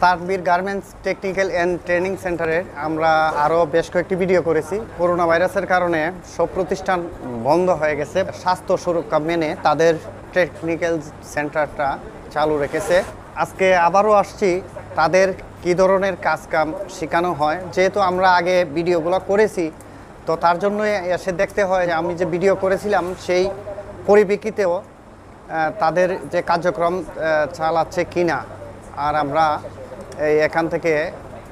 Tanvir garments technical and training সেন্টারে আমরা আরও বেশ কয়েকটি ভিডিও করেছি। করোনা ভাইরাসের কারণে সব প্রতিষ্ঠান বন্ধ হয়ে গেছে। স্বাস্থ্য সুরক্ষা মেনে তাদের টেকনিক্যাল সেন্টারটা চালু রেখেছে। আজকে আবারও আসছি তাদের কী ধরনের কাজকাম শেখানো হয়। যেহেতু আমরা আগে ভিডিওগুলো করেছি, তো তার জন্য এসে দেখতে হয় যে আমি যে ভিডিও করেছিলাম সেই পরিপ্রেক্ষিতেও তাদের যে কার্যক্রম চালাচ্ছে কিনা। আর আমরা এখান থেকে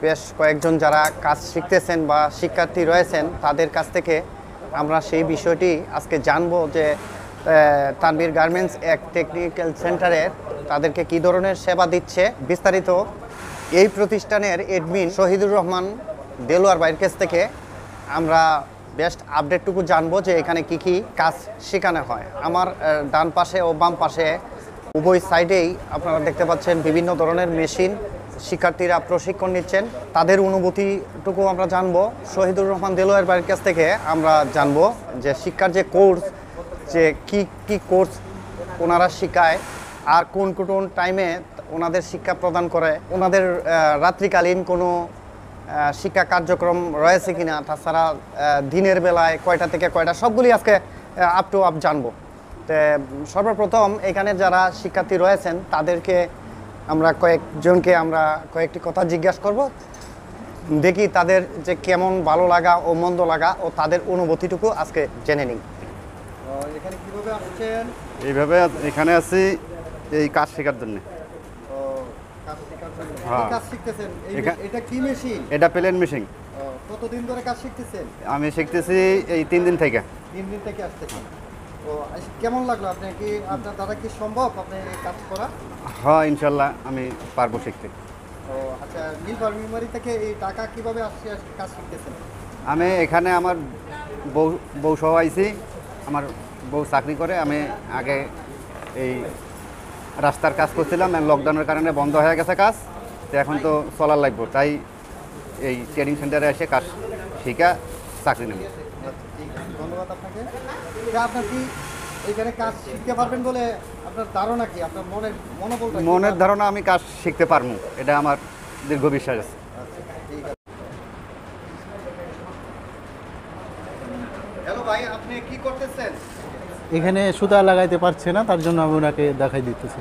বেশ কয়েকজন যারা কাজ শিখতেছেন বা শিক্ষার্থী রয়েছেন তাদের কাছ থেকে আমরা সেই বিষয়টি আজকে জানবো যে তানভীর গার্মেন্টস এক টেকনিক্যাল সেন্টারে তাদেরকে কী ধরনের সেবা দিচ্ছে। বিস্তারিত এই প্রতিষ্ঠানের অ্যাডমিন শহীদুর রহমান দেলোয়ার ভাইয়ের কাছ থেকে আমরা বেস্ট আপডেটটুকু জানবো যে এখানে কি কি কাজ শেখানো হয়। আমার ডান পাশে ও বাম পাশে উভয় সাইডেই আপনারা দেখতে পাচ্ছেন বিভিন্ন ধরনের মেশিন। শিক্ষার্থীরা প্রশিক্ষণ নিচ্ছেন, তাদের অনুভূতিটুকু আমরা জানবো। শহীদুর রহমান দেলোয়ার ভাইয়ের কাছ থেকে আমরা জানবো যে শিক্ষার যে কোর্স, যে কি কোর্স ওনারা শেখায় আর কোন কোন টাইমে ওনাদের শিক্ষা প্রদান করে, ওনাদের রাত্রিকালীন কোনো শিক্ষা কার্যক্রম রয়েছে কিনা, তাছাড়া দিনের বেলায় কয়টা থেকে কয়টা, সবগুলি আজকে আপ টু আপ জানবো। তো সর্বপ্রথম এখানে যারা শিক্ষার্থী রয়েছেন তাদেরকে আমরা কয়েকটি কথা জিজ্ঞাসা করব, দেখি তাদের যে কেমন ভালো লাগা ও মন্দ লাগা ও তাদের অনুভূতিটুকু আজকে জেনে নিই। এখানে কিভাবে আসছেন? এইভাবে এখানে আছি এই কাজ শেখার জন্য। কাজ শিখতেছেন? এটা কি মেশিন? এটা প্লেন মেশিন। কতদিন ধরে কাজ শিখতেছেন? আমি শিখতেছি এই 3 দিন থেকে। 3 দিন থেকে আসতেছেন। তো কেমন লাগলো? আপনার দ্বারা কি সম্ভব আপনি এই কাজ করা? হ্যাঁ, ইনশাল্লাহ আমি পারবো শিখতে। ও আচ্ছা, নীলফামারী মেমোরি থেকে এই টাকা কিভাবে আসছে কাজ শিখতেছেন? আমি এখানে আমার বউ সহ আইছি। আমার বউ চাকরি করে। আমি আগে এই রাস্তার কাজ করছিলাম, লকডাউনের কারণে বন্ধ হয়ে গেছে কাজ। তো এখন তো চলার লাগবে, তাই এই ট্রেনিং সেন্টারে এসে কাজ শিখা চাকরি নেব। ধন্যবাদ আপনাকে। আপনার কি এখানে কাজ শিখতে পারবেন বলে আপনার ধারণা কি? আপনার মনের ধারণা আমি কাজ শিখতে পারবো, এটা আমার দীর্ঘ বিশ্বাস আছে। হ্যালো ভাই, আপনি কি করতেছেন? এখানে সুতা লাগাইতে পারছে না, তার জন্য আমি ওনাকে দেখাই দিতেছি।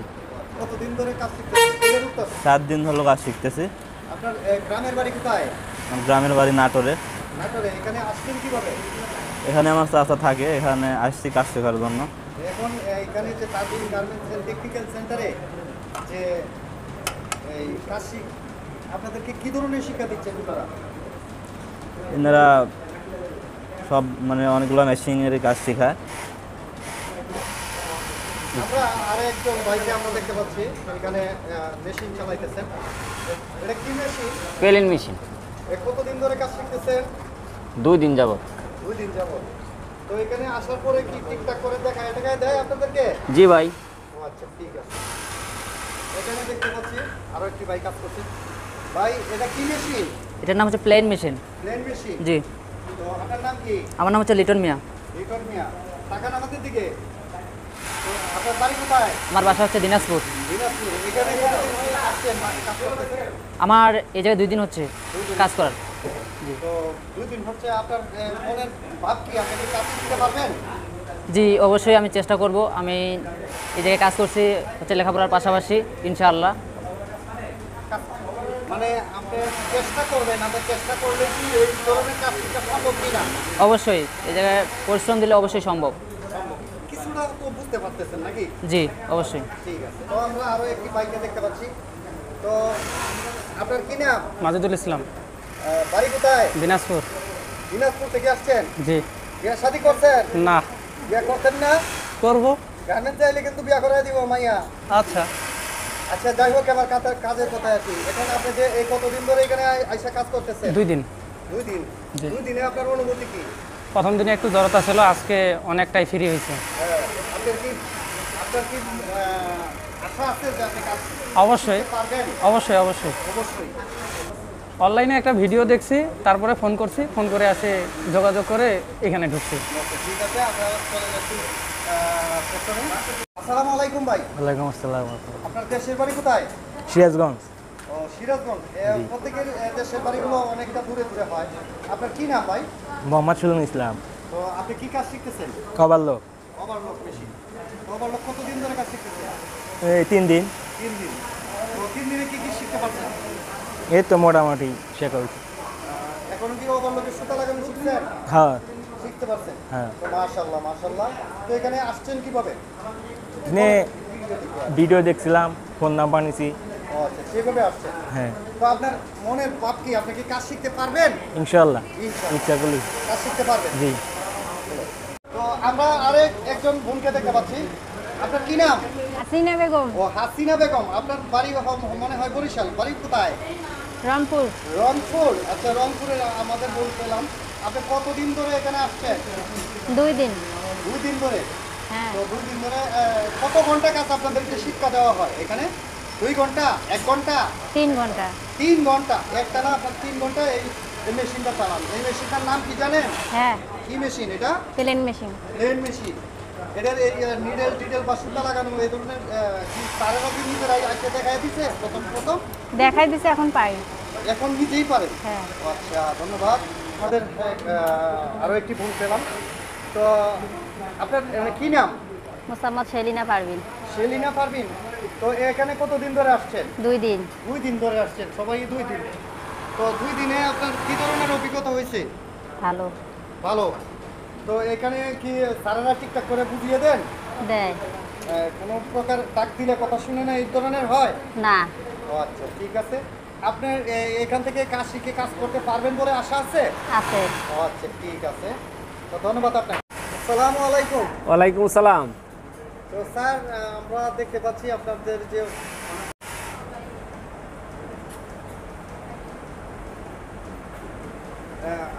কতদিন ধরে কাজ শিখতেছেন? 7 দিন হলো কাজ শিখতেছি। আপনার গ্রামের বাড়ি কোথায়? আমার গ্রামের বাড়ি নাটোরে। নাটোরে। এখানে আসছেন কিভাবে? এখানে আমার চাচা থাকে, এখানে আসছি কাজ শেখার জন্য। এখন এখানে যে তানভীর গার্মেন্টস টেকনিক্যাল সেন্টারে যে এই কাজ আপনাদেরকে কি ধরনের শিক্ষা দিচ্ছেন আপনারা? এনারা সব অনেকগুলো মেশিনের কাজ শেখায়। আমরা আরেকজন ভাইকে আমরা দেখতে পাচ্ছি এখানে মেশিন চালাইতেছেন। এটা কি মেশিন? Plain machine. কতদিন ধরে কাজ শিখতেছেন? 2 দিন যাবত। 2 দিন যাবত। তো এখানে আসার পরে কি ঠিকঠাক করে দেখায় দেয় আপনাদেরকে? জি ভাই। ও আচ্ছা, ঠিক আছে। এখানে দেখতে পাচ্ছি আরো একটি ভাই কাজ করছে। ভাই, এটা কি মেশিন? এটার নাম হচ্ছে প্লেন মেশিন। Plain machine? জি। তো আপনার নাম কি? আমার নাম হচ্ছে লিটন মিয়া। লিটন মিয়া। টাকা আমাদের দিকে। তো আপনার বাড়ি কোথায়? আমার বাসা হচ্ছে দিনাজপুর। দিনাজপুর। এখানে কতদিন হলো আসছেন কাজ করতেছেন? আমার এই জায়গায় 2 দিন হচ্ছে কাজ করার। তো 2 দিন হচ্ছে। আপনার মনের ভাব কি? আপনি কি কাজ শিখতে পারবেন? জি, অবশ্যই আমি চেষ্টা করব। আমি এই জায়গায় কাজ করছি হচ্ছে লেখাপড়ার পাশাপাশি, ইনশাআল্লাহ। মানে আপনি চেষ্টা করবেন, আপনি চেষ্টা করলে কি এই ধরনের কাজ শিখতে সম্ভব কিনা? অবশ্যই এই জায়গায় পরিশ্রম দিলে অবশ্যই সম্ভব। কিছুটা তো বুঝতে পারতেছেন নাকি? জি, অবশ্যই। ঠিক আছে। তো আমরা আরো একটি বাইকে দেখতে পাচ্ছি। তো আপনার কি নাম? মাজেদুল ইসলাম। বাড়ি কোথায়? দিনাজপুর। দিনাজপুর থেকে আসছেন? জি। বিয়ে শাদী করছেন? না। বিয়ে করতেন না? করব। গার্মেন্টস চাইলে কিন্তু বিয়ে করে দিব মাইয়া। আচ্ছা। আচ্ছা, যাই হোক, আমার কাজের কথায় আছি। এখন আপনি যে এই কতদিন ধরে এখানে আইসা কাজ করতেছেন? 2 দিন। 2 দিন। 2 দিনে আপনার অনুভূতি কি? প্রথম দিনে একটু জড়তা ছিল, আজকে অনেকটাই ফ্রি হয়েছে। আপনার কি আশা আছে যে আপনি কাজ অবশ্যই পারবেন? অবশ্যই অবশ্যই অবশ্যই। অনলাইনে একটা ভিডিও দেখছি, তারপরে ফোন করছি, ফোন করে আসে যোগাযোগ করে এখানে ঢুকছি। ঠিক আছে, আপনারা চলে যাচ্ছি প্রথমে। আসসালামু আলাইকুম ভাই। ওয়ালাইকুম আসসালাম। আপনার দেশের বাড়ি কোথায়? সিরাজগঞ্জ। ও সিরাজগঞ্জ প্রত্যেকের দেশের বাড়িগুলো অনেকটা দূরে দূরে হয়। আপনার কি নাম ভাই? মোহাম্মদ সুলুন ইসলাম। তো আপনি কি কাজ শিখতেছেন? কবাল্লো। Overlock machine. ওভারলক কতদিন ধরে কাজ শিখতেছেন? এই 3 দিন। 3 দিন। তো 3 দিনে কি কি শিখতে পারছেন? এই তো মোটামুটি শেখা হয়েছে। এখন কি ওভারলকের সুতা লাগানো শিখছেন? হ্যাঁ শিখতে পারছেন? হ্যাঁ। তো মাশাআল্লাহ মাশাআল্লাহ। তো এখানে আসছেন কিভাবে? এখানে ভিডিও দেখছিলাম, ফোন নাম্বার নিছি। ও আচ্ছা, সেভাবে আসছেন। হ্যাঁ তো আপনার মনের ভাব কি? আপনি কি কাজ শিখতে পারবেন? ইনশাল্লাহ ইনশাআল্লাহ। ইচ্ছা করলি। কাজ শিখতে পারবেন? জি। তো আমরা একজন বোনকে দেখতে পাচ্ছি। আপনার কি নাম? হাসিনা বেগম, ও হাসিনা বেগম। আপনার বাড়ি মনে হয় বরিশাল। বাড়ি কোথায়? রংপুর। রংপুর। আচ্ছা, রংপুরে আমাদের বোন পেলাম। আপনি কতদিন ধরে এখানে আসছেন? 2 দিন। 2 দিন ধরে। হ্যাঁ, তো 2 দিন ধরে কত ঘন্টা কাজ আপনাদেরকে শিক্ষা দেওয়া হয় এখানে? 2 ঘন্টা, 1 ঘন্টা, 3 ঘন্টা। 3 ঘন্টা। একটা না, আপনার 3 ঘন্টা এই মেশিনটা চালান। এই মেশিনটার নাম কি জানেন? হ্যাঁ, কি মেশিন এটা? Plane machine. Plain machine. এটার এই নিডেল টিডেল বা সুতা লাগানো এই ধরনের কি তারের অফিস নিজেরাই আজকে দেখাই দিচ্ছে প্রথম দেখাই দিছে, এখন পাই। এখন নিজেই পারেন? হ্যাঁ। আচ্ছা, ধন্যবাদ। আমাদের আরও একটি বোন পেলাম। তো আপনার কি নাম? মোসাম্মদ শেলিনা পারভিন। সেলিনা পারভিন। তো এখানে কতদিন ধরে আসছেন? 2 দিন। 2 দিন ধরে আসছেন, সবাই 2 দিন। তো 2 দিনে আপনার কি ধরনের অভিজ্ঞতা হয়েছে? ভালো। ভালো। তো এখানে কি স্যারেরা ঠিকঠাক করে বুঝিয়ে দেন? দেয় কোনো প্রকার ডাক দিলে কথা শুনে না এই ধরনের হয়? না। ও আচ্ছা, ঠিক আছে। আপনার এখান থেকে কাজ শিখে কাজ করতে পারবেন বলে আশা আছে? আছে। ও আচ্ছা, ঠিক আছে। তো ধন্যবাদ আপনাকে। আসসালামু আলাইকুম। ওয়ালাইকুম আসসালাম। তো স্যার, আমরা দেখতে পাচ্ছি আপনাদের যে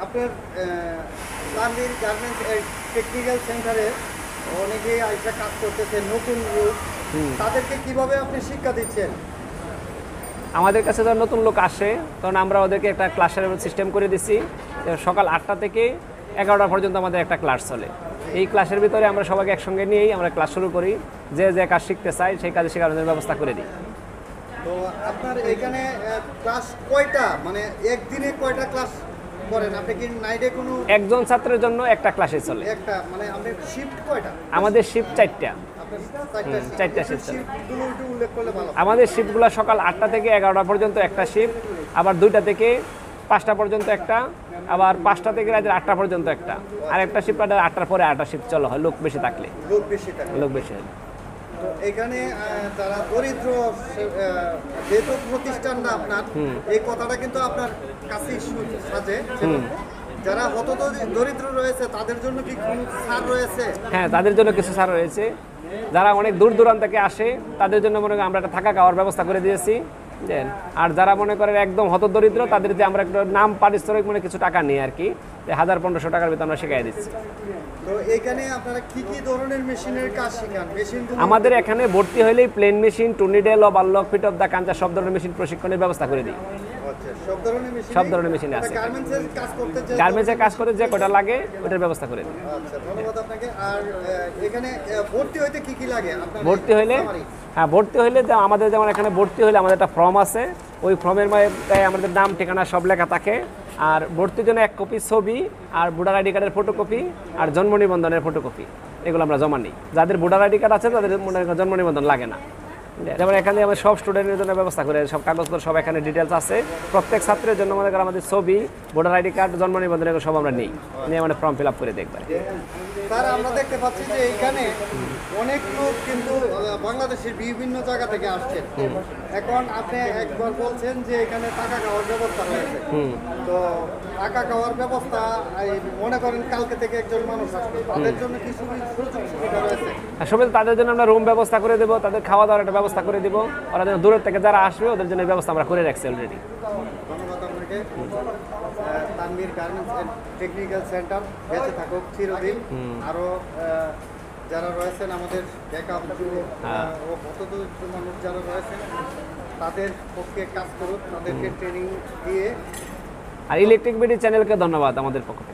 আপনার তানভীর গার্মেন্টস টেকনিক্যাল সেন্টারে অনেকেই আইসা কাজ করতেছে, নতুন লোক। তাদেরকে কিভাবে আপনি শিক্ষা দিচ্ছেন? আমাদের কাছে যখন নতুন লোক আসে তখন আমরা ওদেরকে একটা ক্লাসের সিস্টেম করে দিচ্ছি। সকাল 8টা থেকে 11টা পর্যন্ত আমাদের একটা ক্লাস চলে। এই ক্লাসের ভিতরে আমরা সবাইকে একসঙ্গে নিয়েই আমরা ক্লাস শুরু করি। যে যে কাজ শিখতে চাই সেই কাজে শেখানোর ব্যবস্থা করে দিই। তো আপনার এখানে ক্লাস কয়টা, মানে একদিনে কয়টা ক্লাস করেন? আপনি কি নাইটে কোনো একজন ছাত্রের জন্য একটা ক্লাসে চলে। একটা, মানে আমাদের শিফট কয়টা? আমাদের শিফট 4টা। আপনার 4টা shift চলে। শিফটগুলো একটু উল্লেখ করলে ভালো। আমাদের শিফটগুলো সকাল 8টা থেকে 11টা পর্যন্ত একটা শিফট, আবার 2টা থেকে 5টা পর্যন্ত একটা, আবার 5টা থেকে রাত 8টা পর্যন্ত একটা, আর একটা শিফট 8টার পরে 8টা শিফট চলা হয় লোক বেশি থাকলে। লোক বেশি থাকে। লোক বেশি হলে তো এখানে যারা দরিদ্র, যেহেতু প্রতিষ্ঠান না আপনার, এই কথাটা কিন্তু আপনার কাছেই সাজে। যারা হত দরিদ্র রয়েছে তাদের জন্য কি কোনো ছাড় রয়েছে? হ্যাঁ, তাদের জন্য কিছু ছাড় রয়েছে। যারা অনেক দূর দূরান্ত থেকে আসে তাদের জন্য মনে করেন আমরা একটা থাকা খাওয়ার ব্যবস্থা করে দিয়েছি। আর যারা মনে করেন একদম হতদরিদ্র তাদের যে আমরা একটা নাম পারিশ্রমিক মানে কিছু টাকা নিই আর কি, 1000-1500 টাকার ভিতরে আমরা শিখিয়ে দিচ্ছি। তো এখানে আপনারা কি কি ধরনের মেশিনের কাজ শেখান? মেশিনগুলো আমাদের এখানে ভর্তি হলেই প্লেন মেশিন, টুর্নিডেল, ওভারলক, ফিট অফ দা কাঞ্চা সব ধরনের মেশিন প্রশিক্ষণের ব্যবস্থা করে দিই। আচ্ছা, সব ধরনের মেশিন? সব ধরনের মেশিন আছে। গার্মেন্টসের কাজ করতে গার্মেন্টসের কাজ করে যে কটা লাগে ওটার ব্যবস্থা করে দিই। আচ্ছা, ধন্যবাদ আপনাকে। আর এখানে ভর্তি হইতে কি কি লাগে আপনার? ভর্তি হইলে ভর্তি হইলে আমাদের যেমন এখানে ভর্তি হইলে আমাদের একটা ফর্ম আছে, ওই ফর্মের মধ্যে আমাদের নাম ঠিকানা সব লেখা থাকে। আর ভর্তির জন্য 1 কপি ছবি আর ভোটার আইডি কার্ডের ফটোকপি আর জন্ম নিবন্ধনের ফটোকপি এগুলো আমরা জমা নিই। যাদের ভোটার আইডি কার্ড আছে তাদের জন্ম নিবন্ধন লাগে না। যেমন এখানে আমরা সব স্টুডেন্টের জন্য ব্যবস্থা করে, সব কাগজপত্র সব এখানে ডিটেলস আছে। প্রত্যেক ছাত্রের জন্য আমাদের ছবি, ভোটার আইডি কার্ড, জন্ম নিবন্ধন এগুলো সব আমরা নিই, নিয়ে মানে ফর্ম ফিল আপ করে দেখবেন। স্যার, আমরা দেখতে পাচ্ছি যে এখানে অনেক লোক কিন্তু বাংলাদেশের বিভিন্ন জায়গা থেকে আসছেন। এখন আপনি একবার বলছেন যে এখানে টাকা খাওয়ার ব্যবস্থা রয়েছে। তো টাকা খাওয়ার ব্যবস্থা মনে করেন কালকে থেকে একজন মানুষ আসবে, তাদের জন্য কি সুযোগ সুবিধা রয়েছে? আসলে তাদের জন্য আমরা রুম ব্যবস্থা করে দেবো, তাদের খাওয়া দাওয়ার একটা ব্যবস্থা করে দেবো। ওরা যেন দূরের থেকে যারা আসবে ওদের জন্য ব্যবস্থা আমরা করে রাখছি অলরেডি। ধন্যবাদ আপনাকে। Tanvir garments and technical centre বেঁচে থাকুক চিরদিন। আরও যারা রয়েছেন আমাদের ব্যাকআপ ও হতদরিদ্র মানুষ যারা রয়েছেন তাদের পক্ষে কাজ করুক, তাদেরকে ট্রেনিং দিয়ে। আর ইলেকট্রিক বিডি চ্যানেলকে ধন্যবাদ আমাদের পক্ষ থেকে।